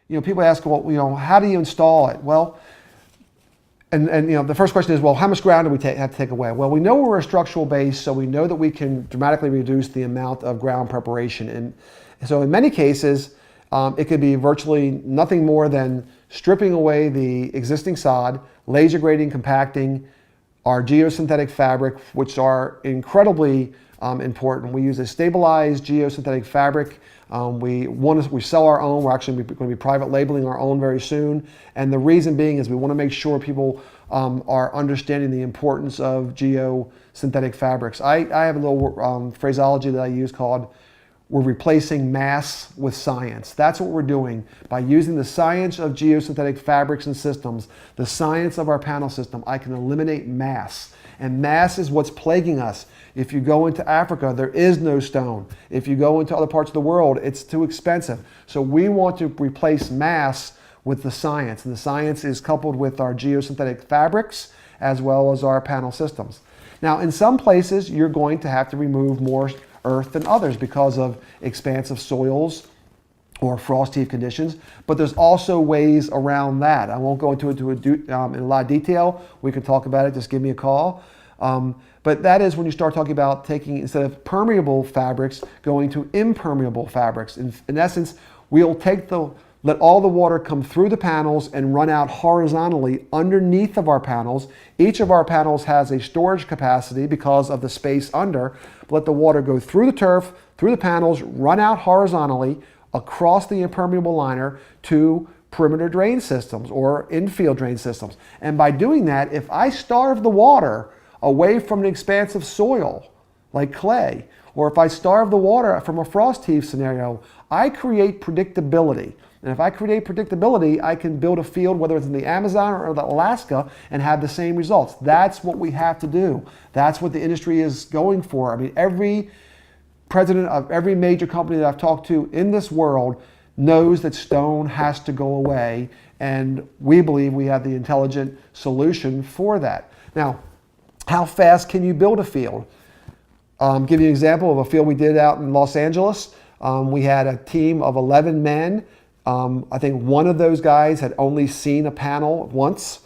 People ask, well, how do you install it? Well, and the first question is, well, how much ground do we have to take away? Well, we know we're a structural base, so we know that we can dramatically reduce the amount of ground preparation. And so in many cases, it could be virtually nothing more than stripping away the existing sod, laser grading, compacting, our geosynthetic fabric, which are incredibly important. We use a stabilized geosynthetic fabric. We sell our own. We're actually going to be private labeling our own very soon. And the reason being is we want to make sure people are understanding the importance of geosynthetic fabrics. I have a little phraseology that I use called we're replacing mass with science. That's what we're doing. By using the science of geosynthetic fabrics and systems, the science of our panel system, I can eliminate mass. And mass is what's plaguing us. If you go into Africa, there is no stone. If you go into other parts of the world, it's too expensive. So we want to replace mass with the science. And the science is coupled with our geosynthetic fabrics as well as our panel systems. Now, in some places, you're going to have to remove more earth than others because of expansive soils or frost heave conditions, but there's also ways around that. I won't go into it in a lot of detail. We can talk about it, just give me a call. But that is when you start talking about taking, instead of permeable fabrics, going to impermeable fabrics. In essence, we'll let all the water come through the panels and run out horizontally underneath of our panels. Each of our panels has a storage capacity because of the space under. Let the water go through the turf, through the panels, run out horizontally across the impermeable liner to perimeter drain systems or infield drain systems. And by doing that, if I starve the water away from an expansive soil like clay, or if I starve the water from a frost heave scenario, I create predictability. And if I create predictability, I can build a field, whether it's in the Amazon or the Alaska, and have the same results. That's what we have to do. That's what the industry is going for. I mean, every president of every major company that I've talked to in this world knows that stone has to go away, and we believe we have the intelligent solution for that. Now, how fast can you build a field? Give you an example of a field we did out in Los Angeles. We had a team of 11 men. I think one of those guys had only seen a panel once,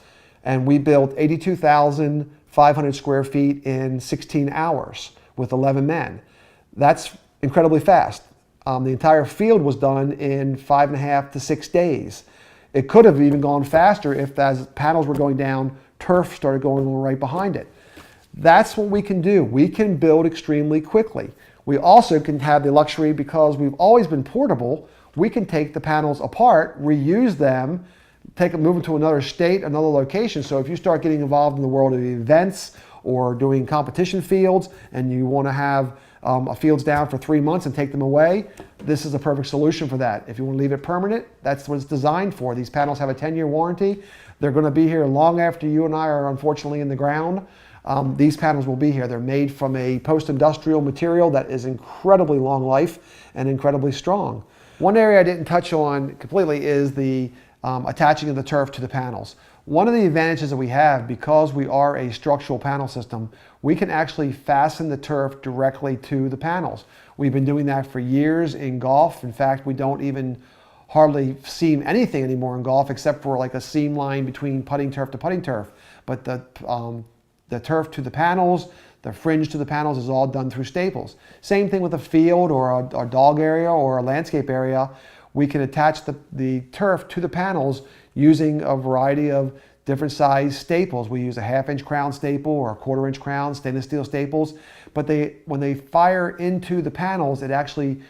and we built 82,500 square feet in 16 hours with 11 men. That's incredibly fast. The entire field was done in 5.5 to 6 days. It could have even gone faster if, as panels were going down, turf started going right behind it. That's what we can do. We can build extremely quickly. We also can have the luxury, because we've always been portable, we can take the panels apart, reuse them, move them to another state, another location. So if you start getting involved in the world of events or doing competition fields, and you want to have fields down for 3 months and take them away, this is a perfect solution for that. If you want to leave it permanent, that's what it's designed for. These panels have a 10-year warranty. They're going to be here long after you and I are unfortunately in the ground. These panels will be here. They're made from a post-industrial material that is incredibly long life and incredibly strong. One area I didn't touch on completely is the attaching of the turf to the panels. One of the advantages that we have, because we are a structural panel system, we can actually fasten the turf directly to the panels. We've been doing that for years in golf. In fact, we don't even hardly seam anything anymore in golf except for like a seam line between putting turf to putting turf. But the turf to the panels, the fringe to the panels is all done through staples. Same thing with a field or a dog area or a landscape area. We can attach the turf to the panels using a variety of different size staples. We use a 1/2-inch crown staple or a 1/4-inch crown, stainless steel staples. But when they fire into the panels, it actually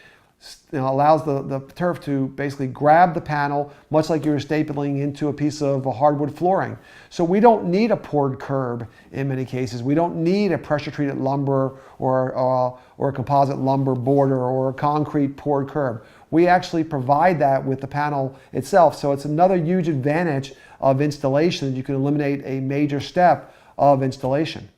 allows the turf to basically grab the panel, much like you're stapling into a piece of hardwood flooring. So we don't need a poured curb in many cases. We don't need a pressure-treated lumber or a composite lumber border or a concrete poured curb. We actually provide that with the panel itself. So it's another huge advantage of installation. You can eliminate a major step of installation.